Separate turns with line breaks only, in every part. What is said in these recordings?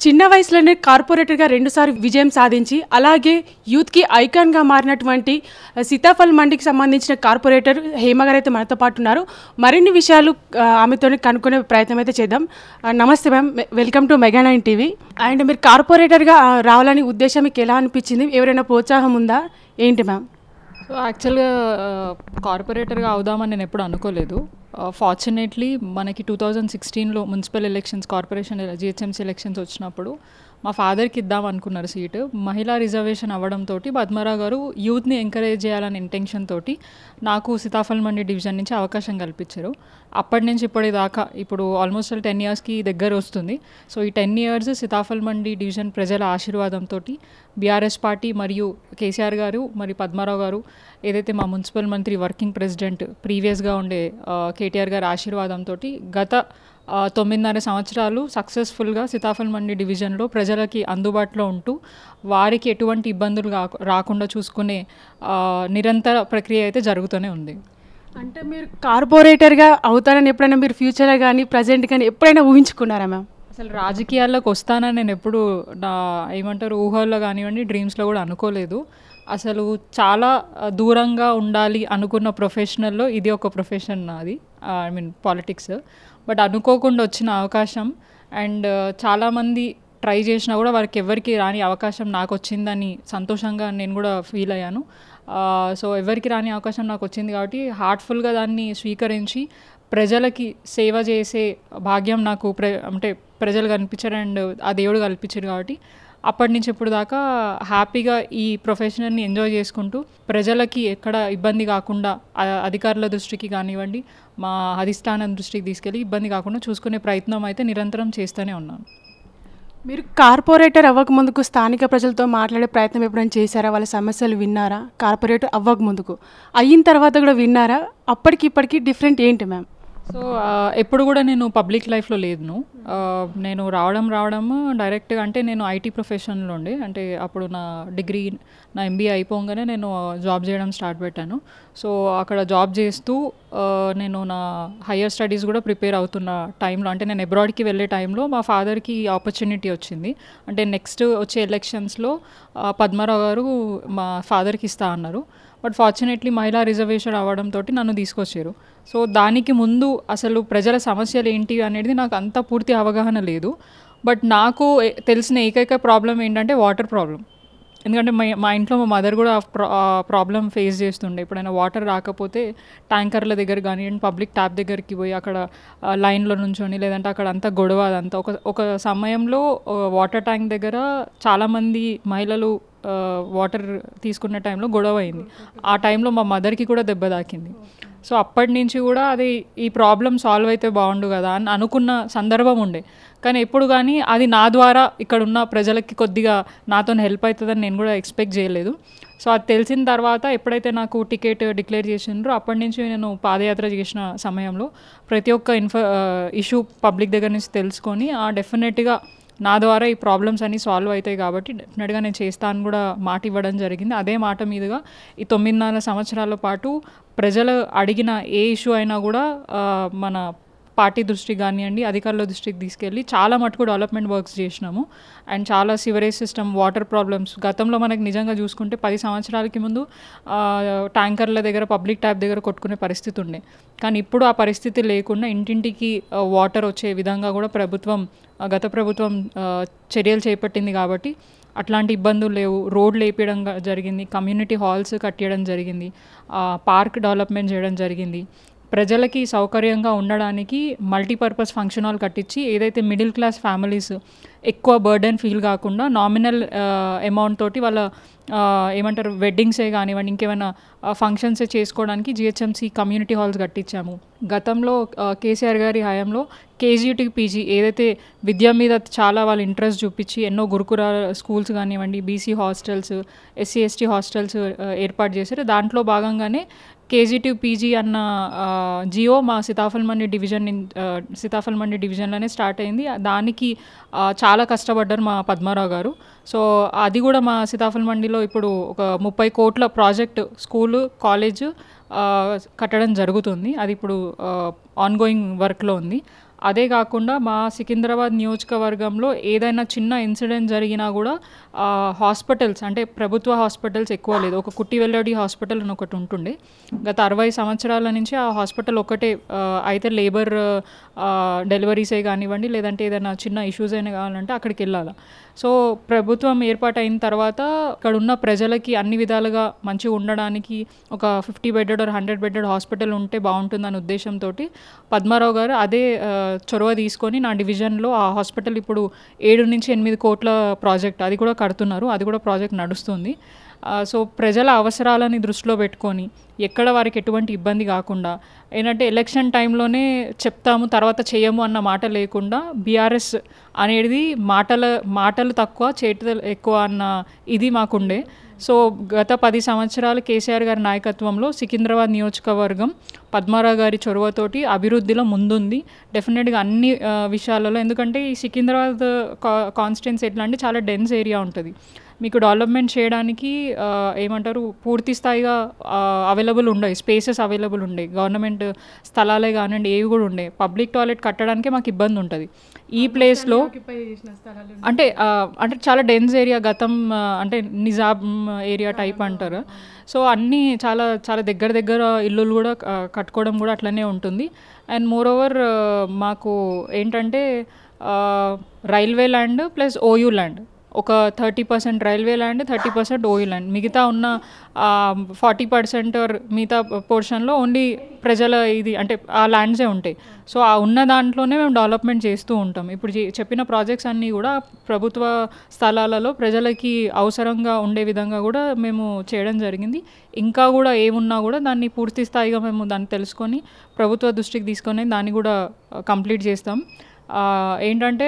చిన్న వయసులోనే కార్పొరేటర్గా రెండుసార్లు విజయం సాధించి అలాగే యూత్కి ఐకాన్గా మారినటువంటి సీతాఫల్ మండికి సంబంధించిన కార్పొరేటర్ హేమ గారు అయితే మనతో పాటు ఉన్నారు. మరిన్ని విషయాలు ఆమెతో కనుక్కునే ప్రయత్నం అయితే చేద్దాం. నమస్తే ma'am, welcome to mega 9 TV. And మీరు కార్పొరేటర్గా రావాలని ఉద్దేశం మీకు ఎలా అనిపించింది? ఎవరైనా ప్రోత్సాహం ఉందా ఏంటి మ్యామ్?
సో యాక్చువల్గా కార్పొరేటర్గా అవుదామని నేను ఎప్పుడు అనుకోలేదు. ఫార్చునేట్లీ మనకి 2016లో municipal elections, corporation GHMC elections వచ్చినప్పుడు మా ఫాదర్కి ఇద్దాం అనుకున్నారు సీటు. మహిళా రిజర్వేషన్ అవ్వడంతో పద్మారావు గారు యూత్ని ఎంకరేజ్ చేయాలనే ఇంటెన్షన్ తోటి నాకు సీతాఫల్ మండి డివిజన్ నుంచి అవకాశం కల్పించారు. అప్పటి నుంచి ఇప్పటిదాకా ఇప్పుడు ఆల్మోస్ట్ 10 ఇయర్స్కి దగ్గర వస్తుంది. సో ఈ 10 ఇయర్స్ సీతాఫల్ మండి డివిజన్ ప్రజల ఆశీర్వాదంతో బీఆర్ఎస్ పార్టీ మరియు కేసీఆర్ గారు మరియు పద్మారావు గారు ఏదైతే మా మున్సిపల్ మంత్రి వర్కింగ్ ప్రెసిడెంట్ ప్రీవియస్గా ఉండే కేటీఆర్ గారి ఆశీర్వాదంతో గత 9.5 సంవత్సరాలు సక్సెస్ఫుల్గా సీతాఫల్ మండి డివిజన్లో ప్రజలకి అందుబాటులో ఉంటూ వారికి ఎటువంటి ఇబ్బందులు రాకుండా చూసుకునే నిరంతర ప్రక్రియ అయితే జరుగుతూనే ఉంది.
అంటే మీరు కార్పొరేటర్గా అవుతారని ఎప్పుడైనా మీరు ఫ్యూచర్లో కానీ ప్రజెంట్ కానీ ఎప్పుడైనా ఊహించుకున్నారా మ్యామ్?
అసలు రాజకీయాల్లోకి వస్తానని నేను ఎప్పుడు ఊహల్లో కానివ్వండి, డ్రీమ్స్లో కూడా అనుకోలేదు. అసలు చాలా దూరంగా ఉండాలి అనుకున్న ప్రొఫెషనల్లో ఇది ఒక ప్రొఫెషన్ నాది, పాలిటిక్స్. బట్ అనుకోకుండా వచ్చిన అవకాశం అండ్ చాలామంది ట్రై చేసినా కూడా వారికి ఎవరికి రాని అవకాశం నాకు వచ్చిందని సంతోషంగా నేను కూడా ఫీల్ అయ్యాను. సో ఎవరికి రాని అవకాశం నాకు వచ్చింది కాబట్టి హార్ట్ఫుల్గా దాన్ని స్వీకరించి ప్రజలకి సేవ చేసే భాగ్యం నాకు ప్రజలు కల్పించారు అండ్ ఆ దేవుడు కల్పించారు. కాబట్టి అప్పటి నుంచి ఇప్పుడు దాకా హ్యాపీగా ఈ ప్రొఫెషనల్ని ఎంజాయ్ చేసుకుంటూ ప్రజలకి ఎక్కడ ఇబ్బంది కాకుండా అధికారుల దృష్టికి కానివ్వండి, మా అధిష్టానం దృష్టికి తీసుకెళ్ళి ఇబ్బంది కాకుండా చూసుకునే ప్రయత్నం అయితే నిరంతరం చేస్తూనే ఉన్నాను.
మీరు కార్పొరేటర్ అవ్వకముందుకు స్థానిక ప్రజలతో మాట్లాడే ప్రయత్నం ఎప్పుడైనా చేశారా? వాళ్ళ సమస్యలు విన్నారా? కార్పొరేటర్ అవ్వకముందుకు, అయిన తర్వాత కూడా విన్నారా? అప్పటికి ఇప్పటికి డిఫరెంట్ ఏంటి మ్యామ్?
సో ఎప్పుడు కూడా నేను పబ్లిక్ లైఫ్లో లేను. నేను రావడం డైరెక్ట్గా అంటే నేను ఐటీ ప్రొఫెషన్లో ఉండే, అంటే అప్పుడు నా డిగ్రీ నా ఎంబీఏ అయిపోగానే నేను జాబ్ చేయడం స్టార్ట్ పెట్టాను. సో అక్కడ జాబ్ చేస్తూ నేను నా హయ్యర్ స్టడీస్ కూడా ప్రిపేర్ అవుతున్న టైంలో, అంటే నేను అబ్రాడ్కి వెళ్ళే టైంలో మా ఫాదర్కి ఆపర్చునిటీ వచ్చింది. అంటే నెక్స్ట్ వచ్చే ఎలక్షన్స్లో పద్మారావు గారు మా ఫాదర్కి ఇస్తా అన్నారు. బట్ ఫార్చునేట్లీ మహిళా రిజర్వేషన్ అవ్వడంతో నన్ను తీసుకొచ్చారు. సో దానికి ముందు అసలు ప్రజల సమస్యలు ఏంటి అనేది నాకు అంత పూర్తి అవగాహన లేదు. బట్ నాకు తెలిసిన ఏకైక ప్రాబ్లం ఏంటంటే వాటర్ ప్రాబ్లం. ఎందుకంటే మా ఇంట్లో మా మదర్ కూడా ప్రాబ్లం ఫేస్ చేస్తుండే. ఎప్పుడైనా వాటర్ రాకపోతే ట్యాంకర్ల దగ్గర కానివ్వండి, పబ్లిక్ ట్యాప్ దగ్గరికి పోయి అక్కడ లైన్లో నుంచొని, లేదంటే అక్కడ అంతా గొడవ, అదంతా ఒక సమయంలో వాటర్ ట్యాంక్ దగ్గర చాలామంది మహిళలు వాటర్ తీసుకున్న టైంలో గొడవ అయింది. ఆ టైంలో మా మదర్కి కూడా దెబ్బ తాకింది. సో అప్పటి నుంచి కూడా అది ఈ ప్రాబ్లం సాల్వ్ అయితే బాగుండు కదా అని అనుకున్న సందర్భం ఉండే. కానీ ఎప్పుడు కానీ అది నా ద్వారా ఇక్కడ ఉన్న ప్రజలకి కొద్దిగా నాతో హెల్ప్ అవుతుందని నేను కూడా ఎక్స్పెక్ట్ చేయలేదు. సో అది తెలిసిన తర్వాత ఎప్పుడైతే నాకు టికెట్ డిక్లేర్ చేసిండ్రో అప్పటి నుంచి నేను పాదయాత్ర చేసిన సమయంలో ప్రతి ఒక్క ఇష్యూ పబ్లిక్ దగ్గర నుంచి తెలుసుకొని డెఫినెట్గా నా ద్వారా ఈ ప్రాబ్లమ్స్ అన్నీ సాల్వ్ అవుతాయి కాబట్టి డెఫినెట్గా నేను చేస్తాను కూడా మాట ఇవ్వడం జరిగింది. అదే మాట మీదుగా ఈ 9.5 సంవత్సరాల పాటు ప్రజలు అడిగిన ఏ ఇష్యూ అయినా కూడా మన పార్టీ దృష్టికి కానివ్వండి, అధికారుల దృష్టికి తీసుకెళ్ళి చాలా మటుకు డెవలప్మెంట్ వర్క్స్ చేసినాము. అండ్ చాలా సివరేజ్ సిస్టమ్, వాటర్ ప్రాబ్లమ్స్ గతంలో మనకి నిజంగా చూసుకుంటే 10 సంవత్సరాలకి ముందు ట్యాంకర్ల దగ్గర, పబ్లిక్ ట్యాప్ దగ్గర కొట్టుకునే పరిస్థితి ఉండే. కానీ ఇప్పుడు ఆ పరిస్థితి లేకుండా ఇంటింటికి వాటర్ వచ్చే విధంగా కూడా గత ప్రభుత్వం చర్యలు చేపట్టింది. కాబట్టి అట్లాంటి ఇబ్బందులు లేవు. రోడ్లు వేపించడం జరిగింది, కమ్యూనిటీ హాల్స్ కట్టడం జరిగింది, పార్క్ డెవలప్మెంట్ చేయడం జరిగింది. ప్రజలకి సౌకర్యంగా ఉండడానికి మల్టీపర్పస్ ఫంక్షన్ హాల్ కట్టించి ఏదైతే మిడిల్ క్లాస్ ఫ్యామిలీస్ ఎక్కువ బర్డెన్ ఫీల్ కాకుండా నామినల్ అమౌంట్ తోటి వాళ్ళ వెడ్డింగ్సే కానివ్వండి, ఇంకేమైనా ఫంక్షన్సే చేసుకోవడానికి జిహెచ్ఎంసీ కమ్యూనిటీ హాల్స్ కట్టించాము. గతంలో కేసీఆర్ గారి హయాంలో కేజీ టు పీజీ ఏదైతే విద్య మీద చాలా వాళ్ళు ఇంట్రెస్ట్ చూపించి ఎన్నో గురుకుల స్కూల్స్ కానివ్వండి, BC hostels, SC ST hostels ఏర్పాటు చేశారు. దాంట్లో భాగంగానే కేజీ టు పీజీ అన్న జియో మా సీతాఫల్ మండి డివిజన్లోనే స్టార్ట్ అయింది. దానికి చాలా కష్టపడ్డారు మా పద్మారావు గారు. సో అది కూడా మా సీతాఫల్ మండిలో ఇప్పుడు ఒక 30 కోట్ల ప్రాజెక్ట్ స్కూలు, కాలేజ్ కట్టడం జరుగుతుంది. అది ఇప్పుడు ఆన్గోయింగ్ వర్క్లో ఉంది. అదే కాకుండా మా సికింద్రాబాద్ నియోజకవర్గంలో ఏదైనా చిన్న ఇన్సిడెంట్ జరిగినా కూడా హాస్పిటల్స్ అంటే ప్రభుత్వ హాస్పిటల్స్ ఎక్కువ లేదు. ఒక కుట్టి వెల్లడి హాస్పిటల్ అని ఒకటి ఉంటుండే. గత 60 సంవత్సరాల నుంచి ఆ హాస్పిటల్ ఒకటే, అయితే లేబర్ డెలివరీసే కానివ్వండి, లేదంటే ఏదైనా చిన్న ఇష్యూస్ అయినా కావాలంటే అక్కడికి వెళ్ళాలి. సో ప్రభుత్వం ఏర్పాటైన తర్వాత ఇక్కడ ఉన్న ప్రజలకి అన్ని విధాలుగా మంచిగా ఉండడానికి ఒక 50 బెడెడ్ ఆర్ 100 బెడెడ్ హాస్పిటల్ ఉంటే బాగుంటుందనే ఉద్దేశంతో పద్మారావు గారు అదే చొరవ తీసుకొని నా డివిజన్లో ఆ హాస్పిటల్ ఇప్పుడు 7 నుంచి 8 కోట్ల ప్రాజెక్ట్ అది కూడా కడుతున్నారు. అది కూడా ప్రాజెక్ట్ నడుస్తుంది. సో ప్రజల అవసరాలని దృష్టిలో పెట్టుకొని ఎక్కడ వారికి ఎటువంటి ఇబ్బంది కాకుండా, ఏంటంటే ఎలక్షన్ టైంలోనే చెప్తాము తర్వాత చేయము అన్న మాట లేకుండా బీఆర్ఎస్ అనేది మాటలు తక్కువ చేతులు ఎక్కువ అన్న ఇది మాకుండే. సో గత 10 సంవత్సరాలు కేసీఆర్ గారి నాయకత్వంలో సికింద్రాబాద్ నియోజకవర్గం పద్మారావు గారి చొరవతోటి అభివృద్ధిలో ముందుంది డెఫినెట్గా అన్ని విషయాలలో. ఎందుకంటే ఈ సికింద్రాబాద్ కాన్స్టిట్యున్సీ ఎట్లా అంటే చాలా డెన్స్ ఏరియా ఉంటుంది. మీకు డెవలప్మెంట్ చేయడానికి ఏమంటారు పూర్తి స్థాయిగా అవైలబుల్ ఉండవు, స్పేసెస్ అవైలబుల్ ఉండేవి. గవర్నమెంట్ స్థలాలే కానివ్వండి ఏవి కూడా ఉండే. పబ్లిక్ టాయిలెట్ కట్టడానికే మాకు ఇబ్బంది ఉంటుంది. ఈ ప్లేస్లో అంటే చాలా డెన్స్ ఏరియా, గతం అంటే నిజాం ఏరియా టైప్ అంటారు. సో అన్నీ చాలా చాలా దగ్గర ఇల్లులు కూడా కట్టుకోవడం కూడా అట్లనే ఉంటుంది. అండ్ మోర్ ఓవర్ మాకు ఏంటంటే railway land plus OU land, ఒక 30% రైల్వే ల్యాండ్, 30% ఓయూ ల్యాండ్, మిగతా ఉన్న 40% మిగతా పోర్షన్లో ఓన్లీ ప్రజల ఇది అంటే ఆ ల్యాండ్సే ఉంటాయి. సో ఆ ఉన్న దాంట్లోనే మేము డెవలప్మెంట్ చేస్తూ ఉంటాం. ఇప్పుడు చెప్పిన ప్రాజెక్ట్స్ అన్నీ కూడా ప్రభుత్వ స్థలాలలో ప్రజలకి అవసరంగా ఉండే విధంగా కూడా మేము చేయడం జరిగింది. ఇంకా కూడా ఏమున్నా కూడా దాన్ని పూర్తి స్థాయిగా మేము దాన్ని తెలుసుకొని ప్రభుత్వ దృష్టికి తీసుకొని దాన్ని కూడా కంప్లీట్ చేస్తాం. ఏంటంటే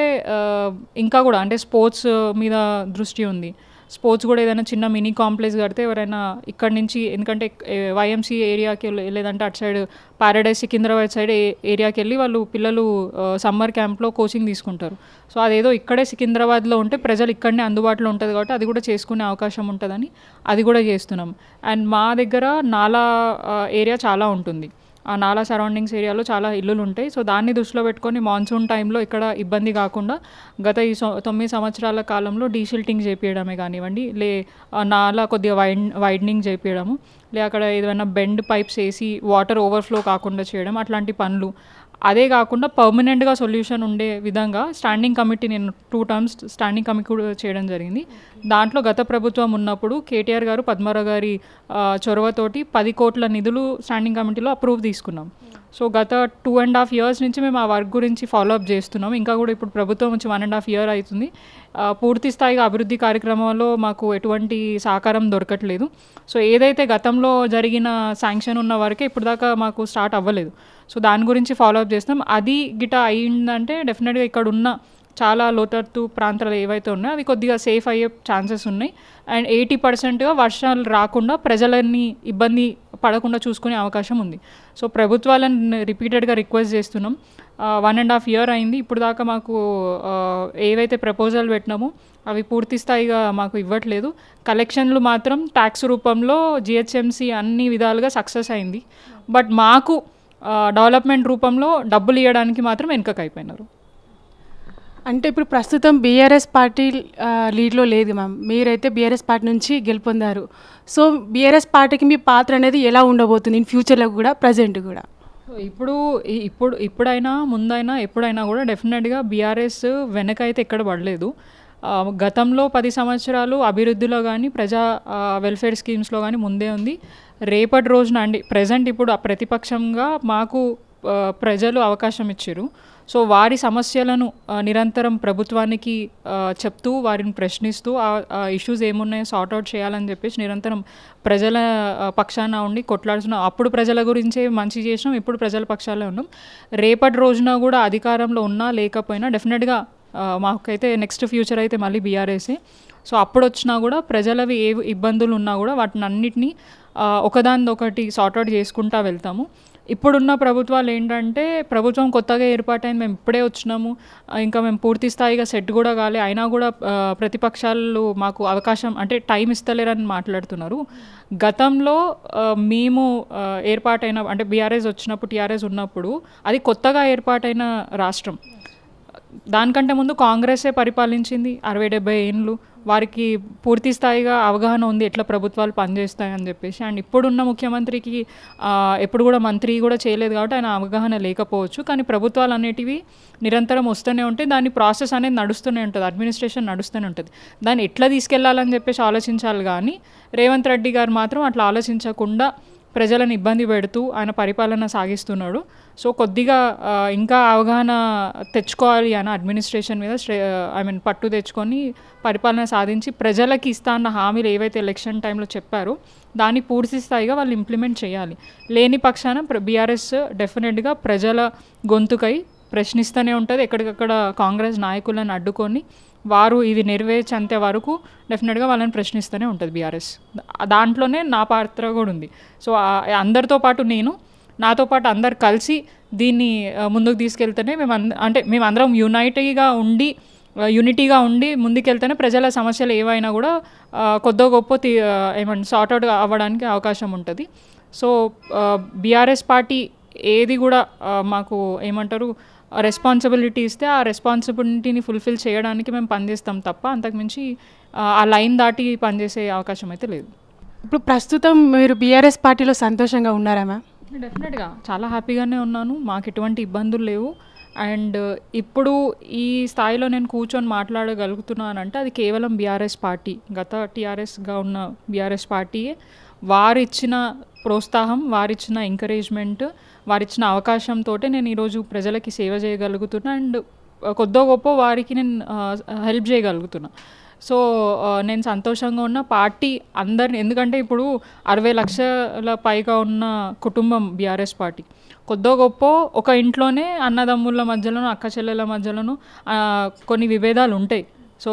ఇంకా కూడా అంటే స్పోర్ట్స్ మీద దృష్టి ఉంది. స్పోర్ట్స్ కూడా ఏదైనా చిన్న మినీ కాంప్లెక్స్ కడితే ఎవరైనా ఇక్కడ నుంచి, ఎందుకంటే వైఎంసీ ఏరియాకి లేదంటే అటు సైడ్ పారాడైజ్ సికింద్రాబాద్ సైడ్ ఏరియాకి వెళ్ళి వాళ్ళు పిల్లలు సమ్మర్ క్యాంప్లో కోచింగ్ తీసుకుంటారు. సో అదేదో ఇక్కడే సికింద్రాబాద్లో ఉంటే ప్రజలు ఇక్కడనే అందుబాటులో ఉంటుంది కాబట్టి అది కూడా చేసుకునే అవకాశం ఉంటుందని అది కూడా చేస్తున్నాం. అండ్ మా దగ్గర నాలా ఏరియా చాలా ఉంటుంది. ఆ నాలా సరౌండింగ్స్ ఏరియాలో చాలా ఇల్లులు ఉంటాయి. సో దాన్ని దృష్టిలో పెట్టుకొని మాన్సూన్ టైంలో ఇక్కడ ఇబ్బంది కాకుండా గత ఈ 9 సంవత్సరాల కాలంలో డీషిల్టింగ్ చేపించడమే కానివ్వండి, నాలా కొద్దిగా వైడనింగ్ చేపించడము, అక్కడ ఏదైనా బెండ్ పైప్స్ వేసి వాటర్ ఓవర్ఫ్లో కాకుండా చేయడం, అట్లాంటి పనులు. అదే కాకుండా పర్మనెంట్గా సొల్యూషన్ ఉండే విధంగా స్టాండింగ్ కమిటీ, నేను 2 టర్మ్స్ స్టాండింగ్ కమిటీ కూడా చేయడం జరిగింది. దాంట్లో గత ప్రభుత్వం ఉన్నప్పుడు కేటీఆర్ గారు పద్మారావు గారి చొరవతోటి 10 కోట్ల నిధులు స్టాండింగ్ కమిటీలో అప్రూవ్ తీసుకున్నాం. సో గత 2.5 years నుంచి మేము ఆ వర్క్ గురించి ఫాలోఅప్ చేస్తున్నాం. ఇంకా కూడా ఇప్పుడు ప్రభుత్వం వచ్చి 1.5 year అవుతుంది. పూర్తి స్థాయిగా అభివృద్ధి కార్యక్రమంలో మాకు ఎటువంటి సహకారం దొరకట్లేదు. సో ఏదైతే గతంలో జరిగిన శాంక్షన్ ఉన్న వరకే ఇప్పుడు దాకా మాకు స్టార్ట్ అవ్వలేదు. సో దాని గురించి ఫాలోఅప్ చేస్తున్నాం. అది గిట అయిందంటే డెఫినెట్గా ఇక్కడ ఉన్న చాలా లోతట్టు ప్రాంతాలు ఏవైతే ఉన్నాయో అవి కొద్దిగా సేఫ్ అయ్యే ఛాన్సెస్ ఉన్నాయి. అండ్ 80% వర్షాలు రాకుండా ప్రజలని ఇబ్బంది పడకుండా చూసుకునే అవకాశం ఉంది. సో ప్రభుత్వాలను రిపీటెడ్గా రిక్వెస్ట్ చేస్తున్నాం. 1.5 year అయింది, ఇప్పుడు దాకా మాకు ఏవైతే ప్రపోజల్ పెట్టినామో అవి పూర్తి స్థాయిగా మాకు ఇవ్వట్లేదు. కలెక్షన్లు మాత్రం ట్యాక్స్ రూపంలో జిహెచ్ఎంసీ అన్ని విధాలుగా సక్సెస్ అయింది. బట్ మాకు డెవలప్మెంట్ రూపంలో డబ్బులు ఇవ్వడానికి మాత్రం వెనుకకైపోయినారు.
అంటే ఇప్పుడు ప్రస్తుతం బీఆర్ఎస్ పార్టీ లీడ్లో లేదు మ్యామ్, మీరైతే బీఆర్ఎస్ పార్టీ నుంచి గెలుపొందారు. సో బీఆర్ఎస్ పార్టీకి మీ పాత్ర అనేది ఎలా ఉండబోతుంది ఇన్ ఫ్యూచర్లో కూడా, ప్రజెంట్ కూడా?
ఇప్పుడైనా ముందైనా ఎప్పుడైనా కూడా డెఫినెట్గా బీఆర్ఎస్ వెనకైతే ఎక్కడ పడలేదు. గతంలో 10 సంవత్సరాలు అభివృద్ధిలో కానీ ప్రజా వెల్ఫేర్ స్కీమ్స్లో కానీ ముందే ఉంది. రేపటి రోజున అండి ప్రజెంట్ ఇప్పుడు ప్రతిపక్షంగా మాకు ప్రజలు అవకాశం ఇచ్చారు. సో వారి సమస్యలను నిరంతరం ప్రభుత్వానికి చెప్తూ వారిని ప్రశ్నిస్తూ ఆ ఇష్యూస్ ఏమున్నాయో సార్ట్అవుట్ చేయాలని చెప్పేసి నిరంతరం ప్రజల పక్షాన ఉండి కొట్లాడుతున్నాం. అప్పుడు ప్రజల గురించే మంచి చేసినాం, ఇప్పుడు ప్రజల పక్షాలే ఉన్నాం. రేపటి రోజున కూడా అధికారంలో ఉన్నా లేకపోయినా డెఫినెట్గా మాకైతే నెక్స్ట్ ఫ్యూచర్ అయితే మళ్ళీ బీఆర్ఎస్ఏ. సో అప్పుడు వచ్చినా కూడా ప్రజలవి ఏ ఇబ్బందులు ఉన్నా కూడా వాటిని అన్నిటినీ ఒకదాని ఒకటి సార్ట్అవుట్ చేసుకుంటూ వెళ్తాము. ఇప్పుడున్న ప్రభుత్వాలు ఏంటంటే ప్రభుత్వం కొత్తగా ఏర్పాటైంది, మేము ఇప్పుడే వచ్చినాము, ఇంకా మేము పూర్తి స్థాయిగా సెట్ కూడా కాలే, అయినా కూడా ప్రతిపక్షాలు మాకు అవకాశం అంటే టైం ఇస్తలేరని మాట్లాడుతున్నారు. గతంలో మేము ఏర్పాటైన అంటే బీఆర్ఎస్ వచ్చినప్పుడు టీఆర్ఎస్ ఉన్నప్పుడు అది కొత్తగా ఏర్పాటైన రాష్ట్రం. దానికంటే ముందు కాంగ్రెసే పరిపాలించింది 60-70 ఏళ్ళు. వారికి పూర్తి స్థాయిగా అవగాహన ఉంది ఎట్లా ప్రభుత్వాలు పనిచేస్తాయని చెప్పేసి. అండ్ ఇప్పుడున్న ముఖ్యమంత్రికి ఎప్పుడు కూడా మంత్రి కూడా చేయలేదు కాబట్టి ఆయన అవగాహన లేకపోవచ్చు. కానీ ప్రభుత్వాలు అనేటివి నిరంతరం వస్తూనే ఉంటాయి, దాని ప్రాసెస్ అనేది నడుస్తూనే ఉంటుంది, అడ్మినిస్ట్రేషన్ నడుస్తూనే ఉంటుంది. దాన్ని ఎట్లా తీసుకెళ్లాలని చెప్పేసి ఆలోచించాలి. కానీ రేవంత్ రెడ్డి గారు మాత్రం అట్లా ఆలోచించకుండా ప్రజలను ఇబ్బంది పెడుతూ ఆయన పరిపాలన సాగిస్తున్నాడు. సో కొద్దిగా ఇంకా అవగాహన తెచ్చుకోవాలి ఆయన అడ్మినిస్ట్రేషన్ మీద పట్టు తెచ్చుకొని పరిపాలన సాధించి ప్రజలకి ఇస్తా అన్న హామీలు ఏవైతే ఎలక్షన్ టైంలో చెప్పారో దాన్ని పూర్తి స్థాయిగా వాళ్ళు ఇంప్లిమెంట్ చేయాలి. లేని పక్షాన బీఆర్ఎస్ డెఫినెట్గా ప్రజల గొంతుకై ప్రశ్నిస్తూనే ఉంటుంది. ఎక్కడికక్కడ కాంగ్రెస్ నాయకులను అడ్డుకొని వారు ఇది నెరవేర్చేంత వరకు డెఫినెట్గా వాళ్ళని ప్రశ్నిస్తూనే ఉంటుంది బీఆర్ఎస్. దాంట్లోనే నా పాత్ర కూడా ఉంది. సో అందరితో పాటు నాతో పాటు అందరు కలిసి దీన్ని ముందుకు తీసుకెళ్తేనే మేమందరం యూనిటీగా ఉండి ముందుకెళ్తేనే ప్రజల సమస్యలు ఏవైనా కూడా కొద్దో గొప్ప సార్ట్అవుట్ అవ్వడానికి అవకాశం ఉంటుంది. సో బీఆర్ఎస్ పార్టీ ఏది కూడా మాకు రెస్పాన్సిబిలిటీ ఇస్తే ఆ రెస్పాన్సిబిలిటీని ఫుల్ఫిల్ చేయడానికి మేము పనిచేస్తాం తప్ప అంతకుమించి ఆ లైన్ దాటి పనిచేసే అవకాశం అయితే లేదు.
ఇప్పుడు ప్రస్తుతం మీరు బీఆర్ఎస్ పార్టీలో సంతోషంగా ఉన్నారా మ్యామ్?
డెఫినెట్గా చాలా హ్యాపీగానే ఉన్నాను, మాకు ఎటువంటి ఇబ్బందులు లేవు. అండ్ ఇప్పుడు ఈ స్థాయిలో నేను కూర్చొని మాట్లాడగలుగుతున్నానంటే అది కేవలం బీఆర్ఎస్ పార్టీ, గత టీఆర్ఎస్గా ఉన్న బీఆర్ఎస్ పార్టీయే. వారిచ్చిన ప్రోత్సాహం, వారిచ్చిన ఎంకరేజ్మెంట్, వారిచ్చిన అవకాశంతో నేను ఈరోజు ప్రజలకి సేవ చేయగలుగుతున్నా అండ్ కొద్దో గొప్ప వారికి నేను హెల్ప్ చేయగలుగుతున్నా. సో నేను సంతోషంగా ఉన్న పార్టీ అందరిని, ఎందుకంటే ఇప్పుడు 60 లక్షల పైగా ఉన్న కుటుంబం బీఆర్ఎస్ పార్టీ. కొద్దో గొప్ప ఒక ఇంట్లోనే అన్నదమ్ముల మధ్యలోనూ అక్క చెల్లెల మధ్యలోనూ కొన్ని విభేదాలు ఉంటాయి. సో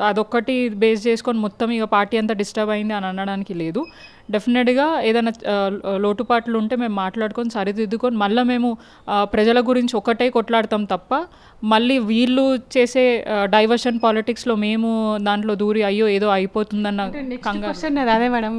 అదొక్కటి బేస్ చేసుకొని మొత్తం ఇక పార్టీ అంతా డిస్టర్బ్ అయింది అని అనడానికి లేదు. డెఫినెట్గా ఏదైనా లోటుపాట్లు ఉంటే మేము మాట్లాడుకొని సరిదిద్దుకొని మళ్ళీ మేము ప్రజల గురించి ఒకటే కొట్లాడతాం తప్ప మళ్ళీ వీళ్ళు చేసే డైవర్షన్ పాలిటిక్స్లో మేము దాంట్లో దూరి అయ్యో ఏదో అయిపోతుందన్న
క్వశ్చన్ అదే మేడం.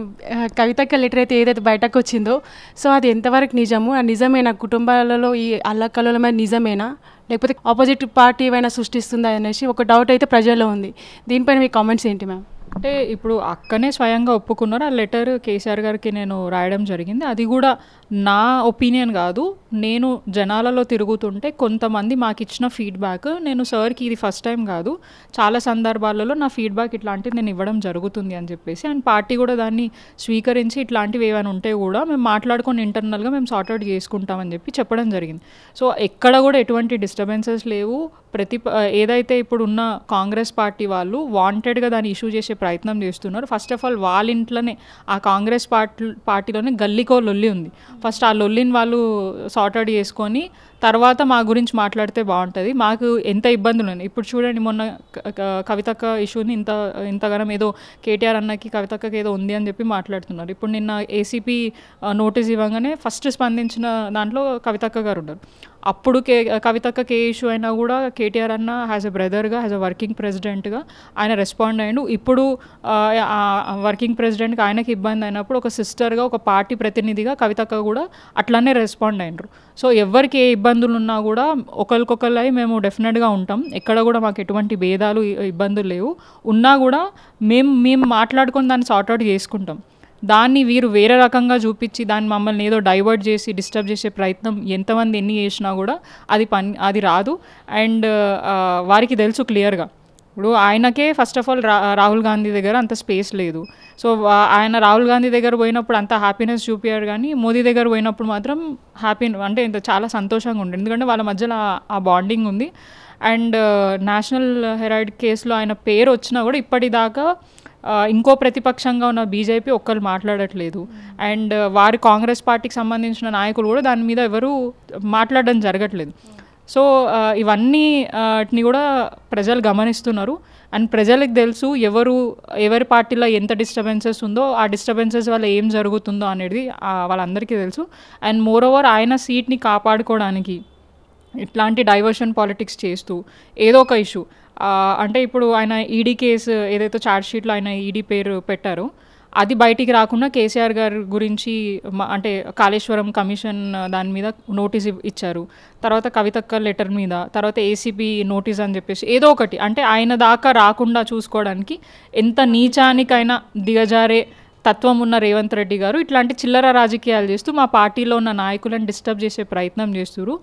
కవితక్క లెటర్ అయితే ఏదైతే బయటకు వచ్చిందో సో అది ఎంతవరకు నిజము, ఆ నిజమేనా? కుటుంబాలలో ఈ అల్లకల్లోలమే నిజమేనా, లేకపోతే ఆపోజిట్ పార్టీ ఏమైనా సృష్టిస్తుందా అనేసి ఒక డౌట్ అయితే ప్రజల్లో ఉంది. దీనిపైన మీ కామెంట్స్ ఏంటి మ్యామ్?
అంటే ఇప్పుడు అక్కనే స్వయంగా ఒప్పుకున్నారు. ఆ లెటర్ కేసీఆర్ గారికి నేను రాయడం జరిగింది. అది కూడా నా ఒపీనియన్ కాదు, నేను జనాలలో తిరుగుతుంటే కొంతమంది మాకు ఇచ్చిన ఫీడ్బ్యాక్. నేను సార్కి ఇది ఫస్ట్ టైం కాదు, చాలా సందర్భాలలో నా ఫీడ్బ్యాక్ ఇట్లాంటిది నేను ఇవ్వడం జరుగుతుంది అని చెప్పేసి, అండ్ పార్టీ కూడా దాన్ని స్వీకరించి ఇట్లాంటివి ఏమైనా ఉంటే కూడా మేము మాట్లాడుకొని ఇంటర్నల్గా మేము సార్ట్అవుట్ చేసుకుంటామని చెప్పడం జరిగింది. సో ఎక్కడ కూడా ఎటువంటి డిస్టర్బెన్సెస్ లేవు. ఏదైతే ఇప్పుడు ఉన్న కాంగ్రెస్ పార్టీ వాళ్ళు వాంటెడ్గా దాన్ని ఇష్యూ చేసే ప్రయత్నం చేస్తున్నారు. ఫస్ట్ ఆఫ్ ఆల్ వాళ్ళ ఇంట్లోనే ఆ కాంగ్రెస్ పార్టీలోనే గల్లీకో లొల్లి ఉంది. ఫస్ట్ ఆ లొల్లిని వాళ్ళు సార్ట్అవుట్ చేసుకొని తర్వాత మా గురించి మాట్లాడితే బాగుంటుంది. మాకు ఎంత ఇబ్బందులు ఉన్నాయి ఇప్పుడు చూడండి, మొన్న కవితక్క ఇష్యూని ఇంతగానం ఏదో కేటీఆర్ అన్నకి కవితక్కకి ఏదో ఉంది అని చెప్పి మాట్లాడుతున్నారు. ఇప్పుడు నిన్న ఏసీపీ నోటీస్ ఇవ్వగానే ఫస్ట్ స్పందించిన దాంట్లో కవితక్క గారు ఉన్నారు. అప్పుడు కవితక్క ఏ ఇష్యూ అయినా కూడా కేటీఆర్ అన్న యాజ్ ఎ బ్రదర్గా, యాజ్ ఎ వర్కింగ్ ప్రెసిడెంట్గా ఆయన రెస్పాండ్ అయ్యిండు. ఇప్పుడు వర్కింగ్ ప్రెసిడెంట్గా ఆయనకి ఇబ్బంది అయినప్పుడు ఒక సిస్టర్గా, ఒక పార్టీ ప్రతినిధిగా కవితక్క కూడా అట్లానే రెస్పాండ్ అయినరు. సో ఎవరికి ఏ ఇబ్బందులు ఉన్నా కూడా ఒకరికొకరు మేము డెఫినెట్గా ఉంటాం. ఎక్కడ కూడా మాకు ఎటువంటి భేదాలు ఇబ్బందులు లేవు. ఉన్నా కూడా మేము మాట్లాడుకొని దాన్ని సార్ట్అవుట్ చేసుకుంటాం. దాన్ని వీరు వేరే రకంగా చూపించి దాన్ని మమ్మల్ని ఏదో డైవర్ట్ చేసి డిస్టర్బ్ చేసే ప్రయత్నం ఎంతమంది ఎన్ని చేసినా కూడా అది రాదు. అండ్ వారికి తెలుసు క్లియర్గా. ఇప్పుడు ఆయనకే first of all Rahul Gandhi దగ్గర అంత స్పేస్ లేదు. సో ఆయన రాహుల్ గాంధీ దగ్గర పోయినప్పుడు అంత హ్యాపీనెస్ చూపించారు, కానీ మోదీ దగ్గర పోయినప్పుడు మాత్రం అంటే ఇంత చాలా సంతోషంగా ఉంటుంది. ఎందుకంటే వాళ్ళ మధ్యలో ఆ బాండింగ్ ఉంది. అండ్ నేషనల్ హెరాల్డ్ కేసులో ఆయన పేరు వచ్చినా కూడా ఇప్పటిదాకా ఇంకో ప్రతిపక్షంగా ఉన్న బీజేపీ ఒక్కరు మాట్లాడట్లేదు. అండ్ వారి కాంగ్రెస్ పార్టీకి సంబంధించిన నాయకులు కూడా దాని మీద ఎవరు మాట్లాడడం జరగట్లేదు. సో ఇవన్నీ కూడా ప్రజలు గమనిస్తున్నారు. అండ్ ప్రజలకు తెలుసు ఎవరి పార్టీలో ఎంత డిస్టర్బెన్సెస్ ఉందో, ఆ డిస్టర్బెన్సెస్ వల్ల ఏం జరుగుతుందో అనేది వాళ్ళందరికీ తెలుసు. అండ్ మోర్ ఓవర్ ఆయన సీట్ని కాపాడుకోవడానికి ఇట్లాంటి డైవర్షన్ పాలిటిక్స్ చేస్తూ ఏదో ఒక ఇష్యూ, అంటే ఇప్పుడు ఆయన ఈడీ కేసు ఏదైతే ఛార్జ్షీట్లో ఆయన ఈడీ పేరు పెట్టారో అది బయటికి రాకుండా కేసీఆర్ గారి గురించి అంటే కాళేశ్వరం కమిషన్ దాని మీద నోటీస్ ఇచ్చారు, తర్వాత కవితక్క లెటర్ మీద, తర్వాత ఏసీబీ నోటీస్ అని చెప్పేసి ఏదో ఒకటి, అంటే ఆయన దాకా రాకుండా చూసుకోవడానికి ఎంత నీచానికైనా దిగజారే తత్వం ఉన్న రేవంత్ రెడ్డి గారు ఇట్లాంటి చిల్లర రాజకీయాలు చేస్తూ మా పార్టీలో ఉన్న నాయకులను డిస్టర్బ్ చేసే ప్రయత్నం చేస్తున్నారు.